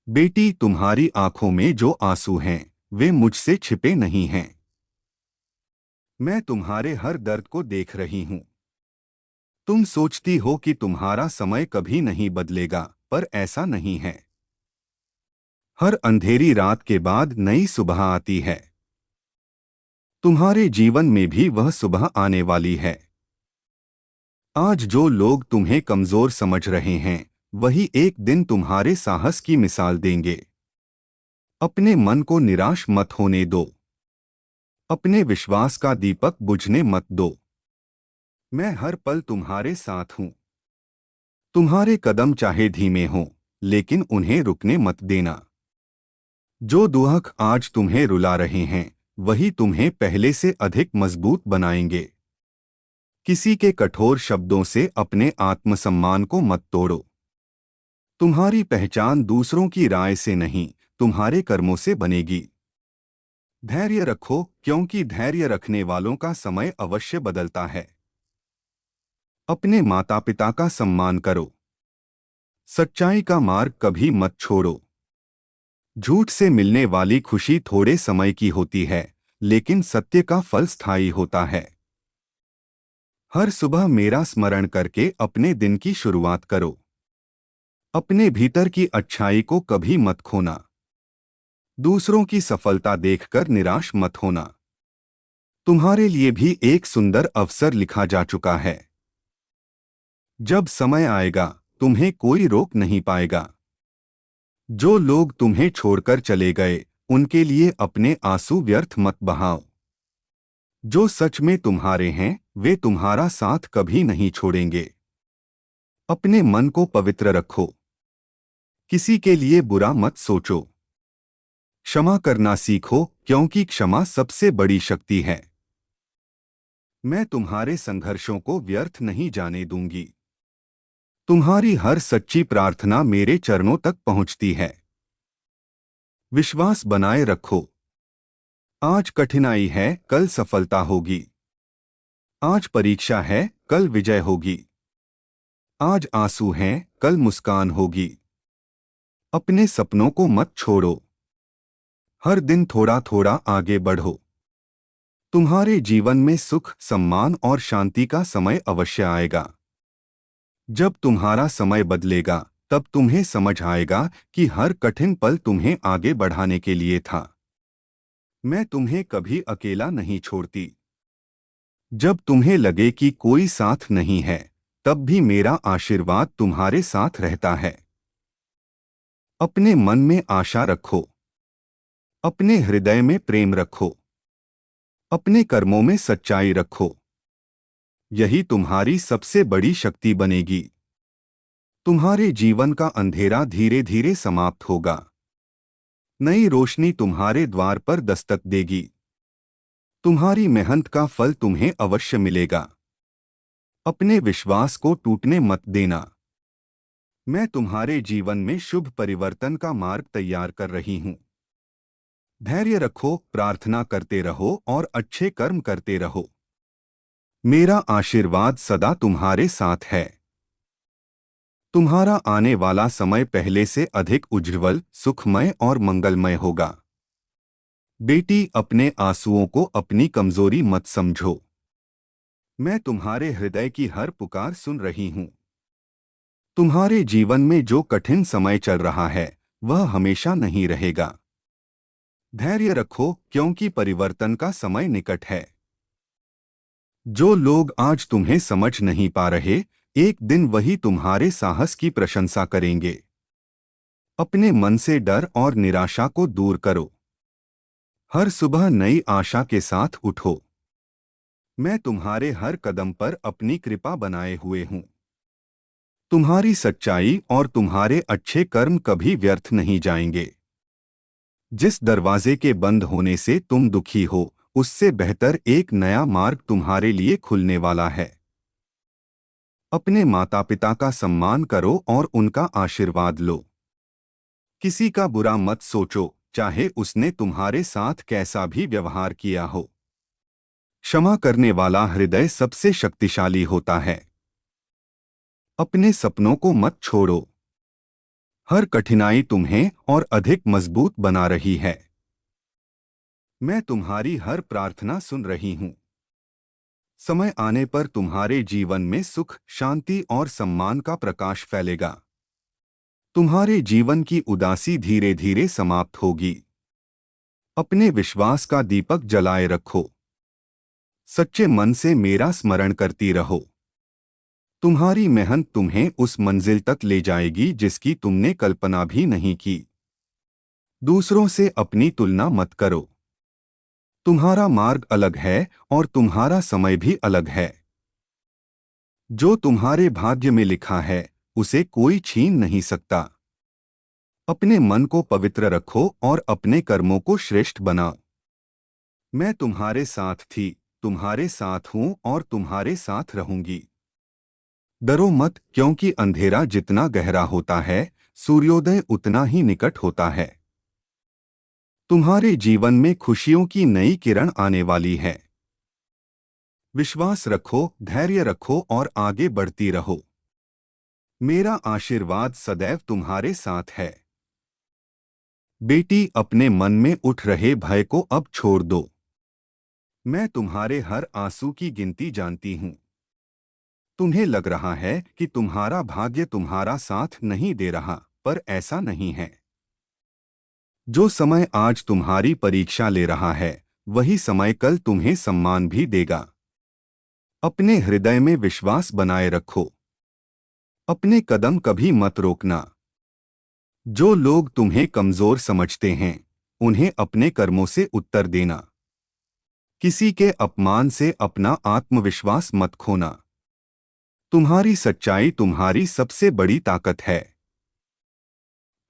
बेटी, तुम्हारी आंखों में जो आंसू हैं वे मुझसे छिपे नहीं हैं। मैं तुम्हारे हर दर्द को देख रही हूँ। तुम सोचती हो कि तुम्हारा समय कभी नहीं बदलेगा, पर ऐसा नहीं है। हर अंधेरी रात के बाद नई सुबह आती है। तुम्हारे जीवन में भी वह सुबह आने वाली है। आज जो लोग तुम्हें कमजोर समझ रहे हैं वही एक दिन तुम्हारे साहस की मिसाल देंगे। अपने मन को निराश मत होने दो। अपने विश्वास का दीपक बुझने मत दो। मैं हर पल तुम्हारे साथ हूँ। तुम्हारे कदम चाहे धीमे हों, लेकिन उन्हें रुकने मत देना। जो दुख आज तुम्हें रुला रहे हैं वही तुम्हें पहले से अधिक मजबूत बनाएंगे। किसी के कठोर शब्दों से अपने आत्मसम्मान को मत तोड़ो। तुम्हारी पहचान दूसरों की राय से नहीं, तुम्हारे कर्मों से बनेगी। धैर्य रखो, क्योंकि धैर्य रखने वालों का समय अवश्य बदलता है। अपने माता पिता का सम्मान करो। सच्चाई का मार्ग कभी मत छोड़ो। झूठ से मिलने वाली खुशी थोड़े समय की होती है, लेकिन सत्य का फल स्थायी होता है। हर सुबह मेरा स्मरण करके अपने दिन की शुरुआत करो। अपने भीतर की अच्छाई को कभी मत खोना। दूसरों की सफलता देखकर निराश मत होना। तुम्हारे लिए भी एक सुंदर अवसर लिखा जा चुका है। जब समय आएगा तुम्हें कोई रोक नहीं पाएगा। जो लोग तुम्हें छोड़कर चले गए उनके लिए अपने आंसू व्यर्थ मत बहाओ। जो सच में तुम्हारे हैं वे तुम्हारा साथ कभी नहीं छोड़ेंगे। अपने मन को पवित्र रखो। किसी के लिए बुरा मत सोचो। क्षमा करना सीखो, क्योंकि क्षमा सबसे बड़ी शक्ति है। मैं तुम्हारे संघर्षों को व्यर्थ नहीं जाने दूंगी। तुम्हारी हर सच्ची प्रार्थना मेरे चरणों तक पहुंचती है। विश्वास बनाए रखो। आज कठिनाई है, कल सफलता होगी। आज परीक्षा है, कल विजय होगी। आज आंसू हैं, कल मुस्कान होगी। अपने सपनों को मत छोड़ो। हर दिन थोड़ा थोड़ा आगे बढ़ो। तुम्हारे जीवन में सुख, सम्मान और शांति का समय अवश्य आएगा। जब तुम्हारा समय बदलेगा तब तुम्हें समझ आएगा कि हर कठिन पल तुम्हें आगे बढ़ाने के लिए था। मैं तुम्हें कभी अकेला नहीं छोड़ती। जब तुम्हें लगे कि कोई साथ नहीं है तब भी मेरा आशीर्वाद तुम्हारे साथ रहता है। अपने मन में आशा रखो। अपने हृदय में प्रेम रखो। अपने कर्मों में सच्चाई रखो। यही तुम्हारी सबसे बड़ी शक्ति बनेगी। तुम्हारे जीवन का अंधेरा धीरे धीरे समाप्त होगा। नई रोशनी तुम्हारे द्वार पर दस्तक देगी। तुम्हारी मेहनत का फल तुम्हें अवश्य मिलेगा। अपने विश्वास को टूटने मत देना। मैं तुम्हारे जीवन में शुभ परिवर्तन का मार्ग तैयार कर रही हूँ। धैर्य रखो, प्रार्थना करते रहो और अच्छे कर्म करते रहो। मेरा आशीर्वाद सदा तुम्हारे साथ है। तुम्हारा आने वाला समय पहले से अधिक उज्ज्वल, सुखमय और मंगलमय होगा। बेटी, अपने आंसुओं को अपनी कमजोरी मत समझो। मैं तुम्हारे हृदय की हर पुकार सुन रही हूँ। तुम्हारे जीवन में जो कठिन समय चल रहा है वह हमेशा नहीं रहेगा। धैर्य रखो, क्योंकि परिवर्तन का समय निकट है। जो लोग आज तुम्हें समझ नहीं पा रहे, एक दिन वही तुम्हारे साहस की प्रशंसा करेंगे। अपने मन से डर और निराशा को दूर करो। हर सुबह नई आशा के साथ उठो। मैं तुम्हारे हर कदम पर अपनी कृपा बनाए हुए हूँ। तुम्हारी सच्चाई और तुम्हारे अच्छे कर्म कभी व्यर्थ नहीं जाएंगे। जिस दरवाजे के बंद होने से तुम दुखी हो, उससे बेहतर एक नया मार्ग तुम्हारे लिए खुलने वाला है। अपने माता पिता का सम्मान करो और उनका आशीर्वाद लो। किसी का बुरा मत सोचो, चाहे उसने तुम्हारे साथ कैसा भी व्यवहार किया हो। क्षमा करने वाला हृदय सबसे शक्तिशाली होता है। अपने सपनों को मत छोड़ो। हर कठिनाई तुम्हें और अधिक मजबूत बना रही है। मैं तुम्हारी हर प्रार्थना सुन रही हूँ। समय आने पर तुम्हारे जीवन में सुख, शांति और सम्मान का प्रकाश फैलेगा। तुम्हारे जीवन की उदासी धीरे धीरे समाप्त होगी। अपने विश्वास का दीपक जलाए रखो। सच्चे मन से मेरा स्मरण करती रहो। तुम्हारी मेहनत तुम्हें उस मंजिल तक ले जाएगी जिसकी तुमने कल्पना भी नहीं की। दूसरों से अपनी तुलना मत करो। तुम्हारा मार्ग अलग है और तुम्हारा समय भी अलग है। जो तुम्हारे भाग्य में लिखा है उसे कोई छीन नहीं सकता। अपने मन को पवित्र रखो और अपने कर्मों को श्रेष्ठ बनाओ। मैं तुम्हारे साथ थी, तुम्हारे साथ हूं और तुम्हारे साथ रहूंगी। डरो मत, क्योंकि अंधेरा जितना गहरा होता है सूर्योदय उतना ही निकट होता है। तुम्हारे जीवन में खुशियों की नई किरण आने वाली है। विश्वास रखो, धैर्य रखो और आगे बढ़ती रहो। मेरा आशीर्वाद सदैव तुम्हारे साथ है। बेटी, अपने मन में उठ रहे भय को अब छोड़ दो। मैं तुम्हारे हर आंसू की गिनती जानती हूँ। तुम्हें लग रहा है कि तुम्हारा भाग्य तुम्हारा साथ नहीं दे रहा, पर ऐसा नहीं है। जो समय आज तुम्हारी परीक्षा ले रहा है वही समय कल तुम्हें सम्मान भी देगा। अपने हृदय में विश्वास बनाए रखो। अपने कदम कभी मत रोकना। जो लोग तुम्हें कमजोर समझते हैं उन्हें अपने कर्मों से उत्तर देना। किसी के अपमान से अपना आत्मविश्वास मत खोना। तुम्हारी सच्चाई तुम्हारी सबसे बड़ी ताकत है।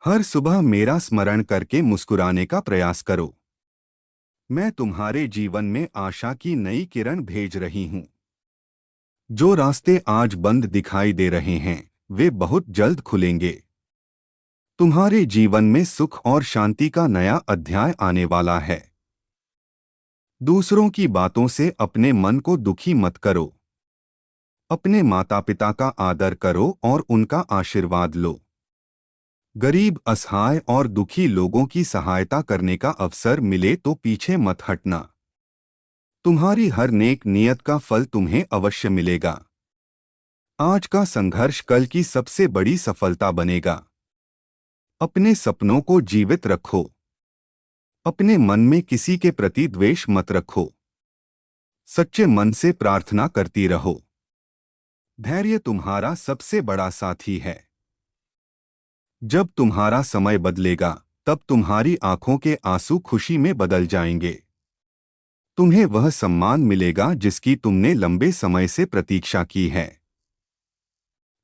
हर सुबह मेरा स्मरण करके मुस्कुराने का प्रयास करो। मैं तुम्हारे जीवन में आशा की नई किरण भेज रही हूँ। जो रास्ते आज बंद दिखाई दे रहे हैं वे बहुत जल्द खुलेंगे। तुम्हारे जीवन में सुख और शांति का नया अध्याय आने वाला है। दूसरों की बातों से अपने मन को दुखी मत करो। अपने माता पिता का आदर करो और उनका आशीर्वाद लो। गरीब, असहाय और दुखी लोगों की सहायता करने का अवसर मिले तो पीछे मत हटना। तुम्हारी हर नेक नियत का फल तुम्हें अवश्य मिलेगा। आज का संघर्ष कल की सबसे बड़ी सफलता बनेगा। अपने सपनों को जीवित रखो। अपने मन में किसी के प्रति द्वेष मत रखो। सच्चे मन से प्रार्थना करती रहो। धैर्य तुम्हारा सबसे बड़ा साथी है। जब तुम्हारा समय बदलेगा तब तुम्हारी आंखों के आंसू खुशी में बदल जाएंगे। तुम्हें वह सम्मान मिलेगा जिसकी तुमने लंबे समय से प्रतीक्षा की है।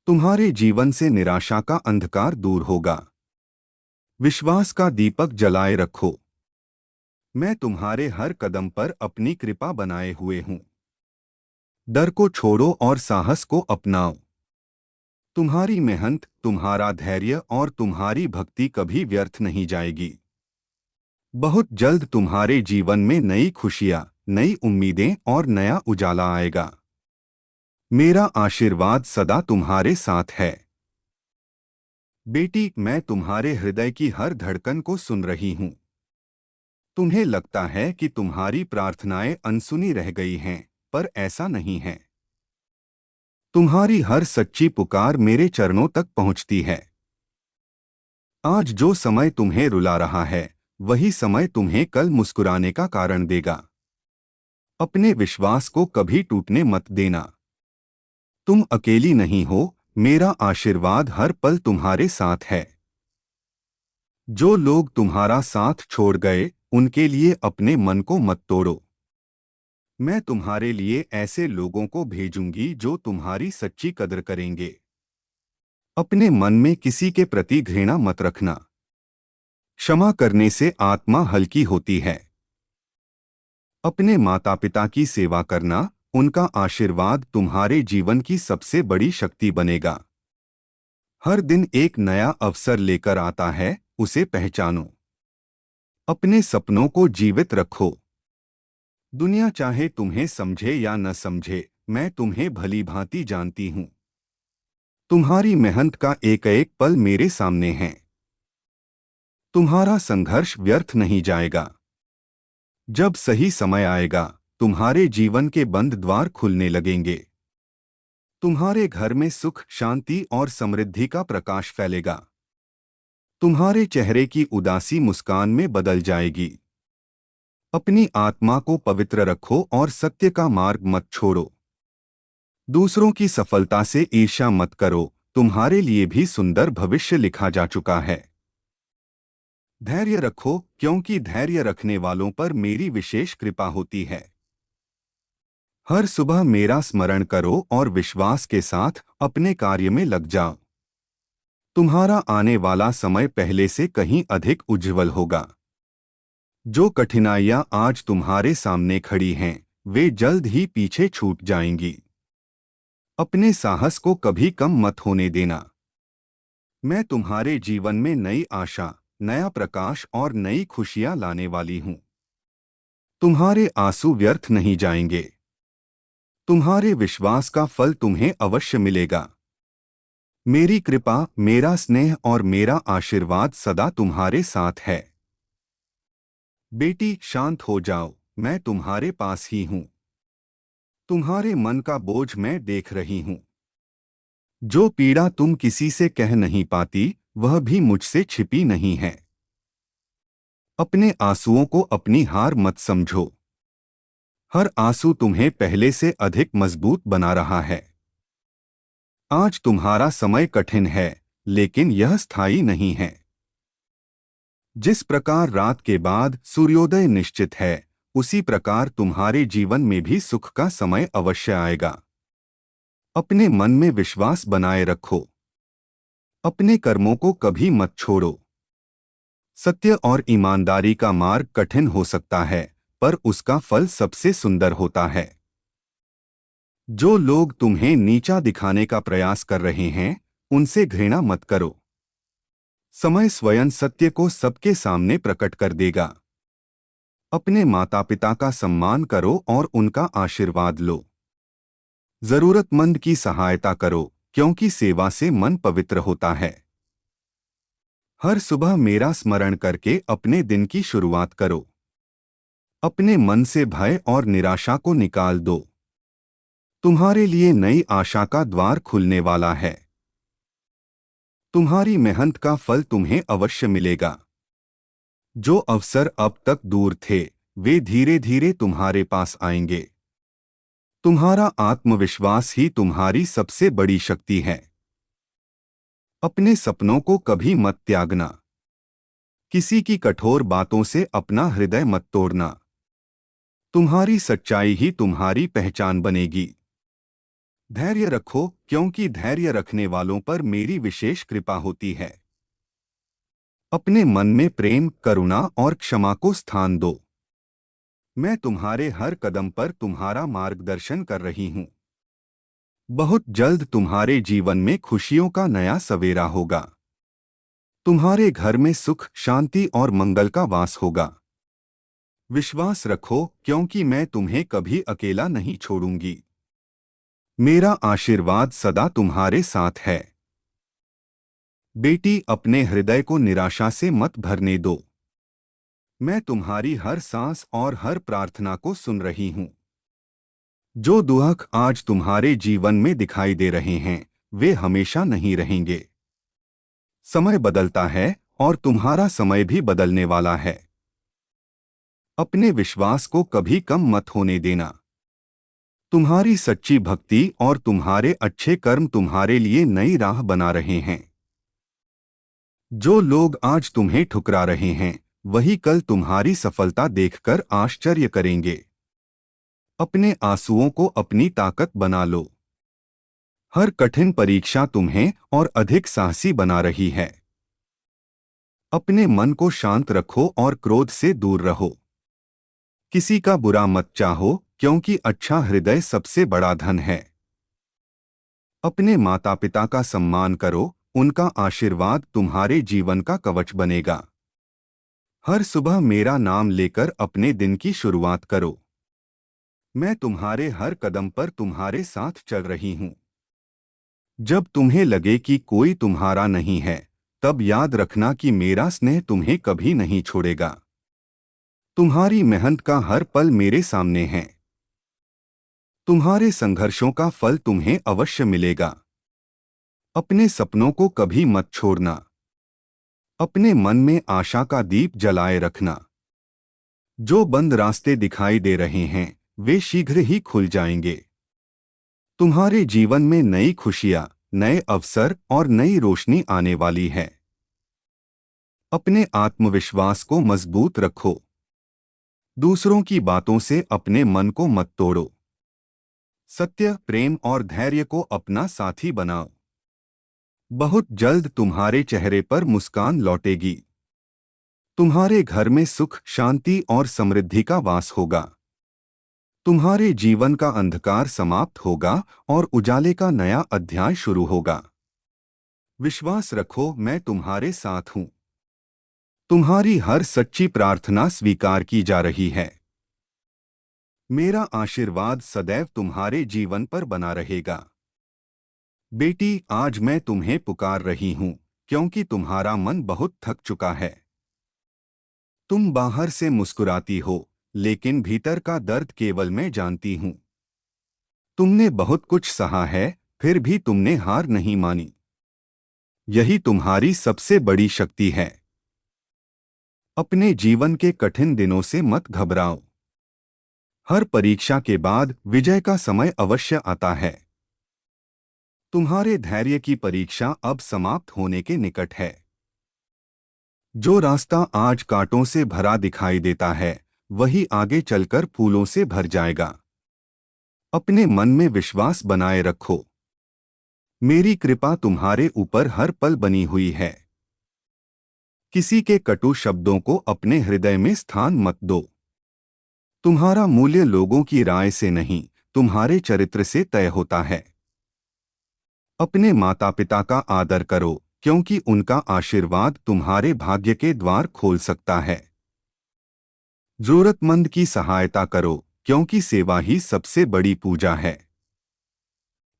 तुम्हारे जीवन से निराशा का अंधकार दूर होगा। विश्वास का दीपक जलाए रखो। मैं तुम्हारे हर कदम पर अपनी कृपा बनाए हुए हूँ। डर को छोड़ो और साहस को अपनाओ। तुम्हारी मेहनत, तुम्हारा धैर्य और तुम्हारी भक्ति कभी व्यर्थ नहीं जाएगी। बहुत जल्द तुम्हारे जीवन में नई खुशियाँ, नई उम्मीदें और नया उजाला आएगा। मेरा आशीर्वाद सदा तुम्हारे साथ है। बेटी, मैं तुम्हारे हृदय की हर धड़कन को सुन रही हूँ। तुम्हें लगता है कि तुम्हारी प्रार्थनाएं अनसुनी रह गई हैं, पर ऐसा नहीं है। तुम्हारी हर सच्ची पुकार मेरे चरणों तक पहुंचती है। आज जो समय तुम्हें रुला रहा है वही समय तुम्हें कल मुस्कुराने का कारण देगा। अपने विश्वास को कभी टूटने मत देना। तुम अकेली नहीं हो, मेरा आशीर्वाद हर पल तुम्हारे साथ है। जो लोग तुम्हारा साथ छोड़ गए उनके लिए अपने मन को मत तोड़ो। मैं तुम्हारे लिए ऐसे लोगों को भेजूंगी जो तुम्हारी सच्ची कदर करेंगे। अपने मन में किसी के प्रति घृणा मत रखना। क्षमा करने से आत्मा हल्की होती है। अपने माता पिता की सेवा करना, उनका आशीर्वाद तुम्हारे जीवन की सबसे बड़ी शक्ति बनेगा। हर दिन एक नया अवसर लेकर आता है, उसे पहचानो। अपने सपनों को जीवित रखो। दुनिया चाहे तुम्हें समझे या न समझे, मैं तुम्हें भली भांति जानती हूँ। तुम्हारी मेहनत का एक एक पल मेरे सामने है। तुम्हारा संघर्ष व्यर्थ नहीं जाएगा। जब सही समय आएगा, तुम्हारे जीवन के बंद द्वार खुलने लगेंगे। तुम्हारे घर में सुख, शांति और समृद्धि का प्रकाश फैलेगा। तुम्हारे चेहरे की उदासी मुस्कान में बदल जाएगी। अपनी आत्मा को पवित्र रखो और सत्य का मार्ग मत छोड़ो। दूसरों की सफलता से ईर्ष्या मत करो, तुम्हारे लिए भी सुंदर भविष्य लिखा जा चुका है। धैर्य रखो, क्योंकि धैर्य रखने वालों पर मेरी विशेष कृपा होती है। हर सुबह मेरा स्मरण करो और विश्वास के साथ अपने कार्य में लग जाओ। तुम्हारा आने वाला समय पहले से कहीं अधिक उज्जवल होगा। जो कठिनाइयां आज तुम्हारे सामने खड़ी हैं, वे जल्द ही पीछे छूट जाएंगी। अपने साहस को कभी कम मत होने देना। मैं तुम्हारे जीवन में नई आशा, नया प्रकाश और नई खुशियां लाने वाली हूं। तुम्हारे आंसू व्यर्थ नहीं जाएंगे। तुम्हारे विश्वास का फल तुम्हें अवश्य मिलेगा। मेरी कृपा, मेरा स्नेह और मेरा आशीर्वाद सदा तुम्हारे साथ है। बेटी, शांत हो जाओ, मैं तुम्हारे पास ही हूं। तुम्हारे मन का बोझ मैं देख रही हूं। जो पीड़ा तुम किसी से कह नहीं पाती, वह भी मुझसे छिपी नहीं है। अपने आंसुओं को अपनी हार मत समझो। हर आंसू तुम्हें पहले से अधिक मजबूत बना रहा है। आज तुम्हारा समय कठिन है, लेकिन यह स्थायी नहीं है। जिस प्रकार रात के बाद सूर्योदय निश्चित है, उसी प्रकार तुम्हारे जीवन में भी सुख का समय अवश्य आएगा। अपने मन में विश्वास बनाए रखो। अपने कर्मों को कभी मत छोड़ो। सत्य और ईमानदारी का मार्ग कठिन हो सकता है, पर उसका फल सबसे सुंदर होता है। जो लोग तुम्हें नीचा दिखाने का प्रयास कर रहे हैं, उनसे घृणा मत करो। समय स्वयं सत्य को सबके सामने प्रकट कर देगा। अपने माता पिता का सम्मान करो और उनका आशीर्वाद लो। जरूरतमंद की सहायता करो, क्योंकि सेवा से मन पवित्र होता है। हर सुबह मेरा स्मरण करके अपने दिन की शुरुआत करो। अपने मन से भय और निराशा को निकाल दो। तुम्हारे लिए नई आशा का द्वार खुलने वाला है। तुम्हारी मेहनत का फल तुम्हें अवश्य मिलेगा। जो अवसर अब तक दूर थे, वे धीरे धीरे तुम्हारे पास आएंगे। तुम्हारा आत्मविश्वास ही तुम्हारी सबसे बड़ी शक्ति है। अपने सपनों को कभी मत त्यागना। किसी की कठोर बातों से अपना हृदय मत तोड़ना। तुम्हारी सच्चाई ही तुम्हारी पहचान बनेगी। धैर्य रखो, क्योंकि धैर्य रखने वालों पर मेरी विशेष कृपा होती है। अपने मन में प्रेम, करुणा और क्षमा को स्थान दो। मैं तुम्हारे हर कदम पर तुम्हारा मार्गदर्शन कर रही हूं। बहुत जल्द तुम्हारे जीवन में खुशियों का नया सवेरा होगा। तुम्हारे घर में सुख, शांति और मंगल का वास होगा। विश्वास रखो, क्योंकि मैं तुम्हें कभी अकेला नहीं छोड़ूंगी। मेरा आशीर्वाद सदा तुम्हारे साथ है। बेटी, अपने हृदय को निराशा से मत भरने दो। मैं तुम्हारी हर सांस और हर प्रार्थना को सुन रही हूं। जो दुख आज तुम्हारे जीवन में दिखाई दे रहे हैं, वे हमेशा नहीं रहेंगे। समय बदलता है और तुम्हारा समय भी बदलने वाला है। अपने विश्वास को कभी कम मत होने देना। तुम्हारी सच्ची भक्ति और तुम्हारे अच्छे कर्म तुम्हारे लिए नई राह बना रहे हैं। जो लोग आज तुम्हें ठुकरा रहे हैं, वही कल तुम्हारी सफलता देखकर आश्चर्य करेंगे। अपने आंसुओं को अपनी ताकत बना लो। हर कठिन परीक्षा तुम्हें और अधिक साहसी बना रही है। अपने मन को शांत रखो और क्रोध से दूर रहो। किसी का बुरा मत चाहो, क्योंकि अच्छा हृदय सबसे बड़ा धन है। अपने माता पिता का सम्मान करो, उनका आशीर्वाद तुम्हारे जीवन का कवच बनेगा। हर सुबह मेरा नाम लेकर अपने दिन की शुरुआत करो। मैं तुम्हारे हर कदम पर तुम्हारे साथ चल रही हूं। जब तुम्हें लगे कि कोई तुम्हारा नहीं है, तब याद रखना कि मेरा स्नेह तुम्हें कभी नहीं छोड़ेगा। तुम्हारी मेहनत का हर पल मेरे सामने है। तुम्हारे संघर्षों का फल तुम्हें अवश्य मिलेगा। अपने सपनों को कभी मत छोड़ना। अपने मन में आशा का दीप जलाए रखना। जो बंद रास्ते दिखाई दे रहे हैं, वे शीघ्र ही खुल जाएंगे। तुम्हारे जीवन में नई खुशियां, नए अवसर और नई रोशनी आने वाली है। अपने आत्मविश्वास को मजबूत रखो। दूसरों की बातों से अपने मन को मत तोड़ो। सत्य, प्रेम और धैर्य को अपना साथी बनाओ। बहुत जल्द तुम्हारे चेहरे पर मुस्कान लौटेगी। तुम्हारे घर में सुख, शांति और समृद्धि का वास होगा। तुम्हारे जीवन का अंधकार समाप्त होगा और उजाले का नया अध्याय शुरू होगा। विश्वास रखो, मैं तुम्हारे साथ हूं। तुम्हारी हर सच्ची प्रार्थना स्वीकार की जा रही है। मेरा आशीर्वाद सदैव तुम्हारे जीवन पर बना रहेगा। बेटी, आज मैं तुम्हें पुकार रही हूं, क्योंकि तुम्हारा मन बहुत थक चुका है। तुम बाहर से मुस्कुराती हो, लेकिन भीतर का दर्द केवल मैं जानती हूं। तुमने बहुत कुछ सहा है, फिर भी तुमने हार नहीं मानी। यही तुम्हारी सबसे बड़ी शक्ति है। अपने जीवन के कठिन दिनों से मत घबराओ। हर परीक्षा के बाद विजय का समय अवश्य आता है। तुम्हारे धैर्य की परीक्षा अब समाप्त होने के निकट है। जो रास्ता आज कांटों से भरा दिखाई देता है, वही आगे चलकर फूलों से भर जाएगा। अपने मन में विश्वास बनाए रखो। मेरी कृपा तुम्हारे ऊपर हर पल बनी हुई है। किसी के कटु शब्दों को अपने हृदय में स्थान मत दो। तुम्हारा मूल्य लोगों की राय से नहीं, तुम्हारे चरित्र से तय होता है। अपने माता पिता का आदर करो, क्योंकि उनका आशीर्वाद तुम्हारे भाग्य के द्वार खोल सकता है। जरूरतमंद की सहायता करो, क्योंकि सेवा ही सबसे बड़ी पूजा है।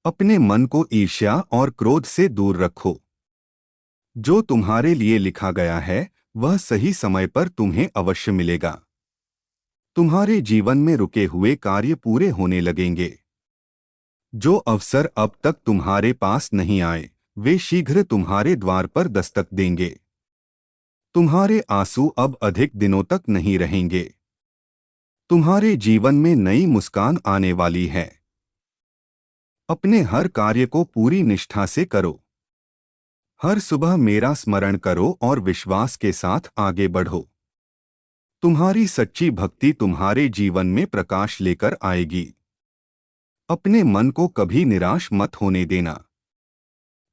अपने मन को ईर्ष्या और क्रोध से दूर रखो। जो तुम्हारे लिए लिखा गया है, वह सही समय पर तुम्हें अवश्य मिलेगा। तुम्हारे जीवन में रुके हुए कार्य पूरे होने लगेंगे। जो अवसर अब तक तुम्हारे पास नहीं आए, वे शीघ्र तुम्हारे द्वार पर दस्तक देंगे। तुम्हारे आंसू अब अधिक दिनों तक नहीं रहेंगे। तुम्हारे जीवन में नई मुस्कान आने वाली है। अपने हर कार्य को पूरी निष्ठा से करो। हर सुबह मेरा स्मरण करो और विश्वास के साथ आगे बढ़ो। तुम्हारी सच्ची भक्ति तुम्हारे जीवन में प्रकाश लेकर आएगी। अपने मन को कभी निराश मत होने देना।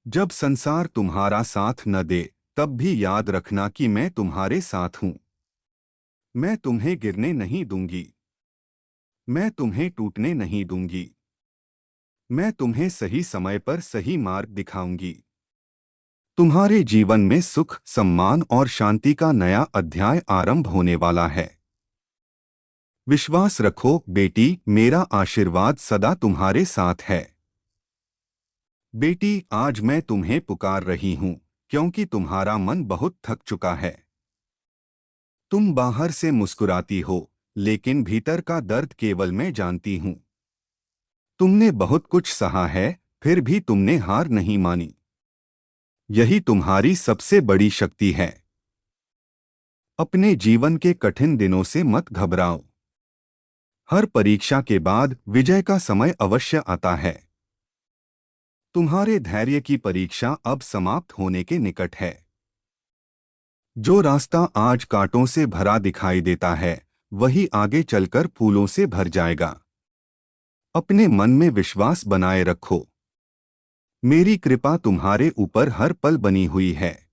जब संसार तुम्हारा साथ न दे, तब भी याद रखना कि मैं तुम्हारे साथ हूं। मैं तुम्हें गिरने नहीं दूंगी। मैं तुम्हें टूटने नहीं दूंगी। मैं तुम्हें सही समय पर सही मार्ग दिखाऊंगी। तुम्हारे जीवन में सुख, सम्मान और शांति का नया अध्याय आरंभ होने वाला है। विश्वास रखो बेटी, मेरा आशीर्वाद सदा तुम्हारे साथ है। बेटी, आज मैं तुम्हें पुकार रही हूं, क्योंकि तुम्हारा मन बहुत थक चुका है। तुम बाहर से मुस्कुराती हो, लेकिन भीतर का दर्द केवल मैं जानती हूं। तुमने बहुत कुछ सहा है, फिर भी तुमने हार नहीं मानी। यही तुम्हारी सबसे बड़ी शक्ति है। अपने जीवन के कठिन दिनों से मत घबराओ। हर परीक्षा के बाद विजय का समय अवश्य आता है। तुम्हारे धैर्य की परीक्षा अब समाप्त होने के निकट है। जो रास्ता आज कांटों से भरा दिखाई देता है, वही आगे चलकर फूलों से भर जाएगा। अपने मन में विश्वास बनाए रखो। मेरी कृपा तुम्हारे ऊपर हर पल बनी हुई है।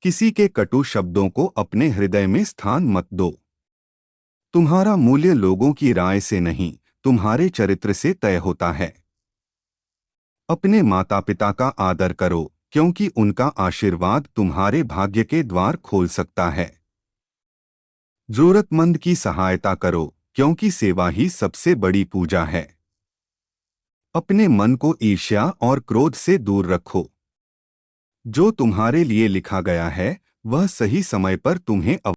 किसी के कटु शब्दों को अपने हृदय में स्थान मत दो। तुम्हारा मूल्य लोगों की राय से नहीं, तुम्हारे चरित्र से तय होता है। अपने माता पिता का आदर करो, क्योंकि उनका आशीर्वाद तुम्हारे भाग्य के द्वार खोल सकता है। जरूरतमंद की सहायता करो, क्योंकि सेवा ही सबसे बड़ी पूजा है। अपने मन को ईर्ष्या और क्रोध से दूर रखो। जो तुम्हारे लिए लिखा गया है वह सही समय पर तुम्हें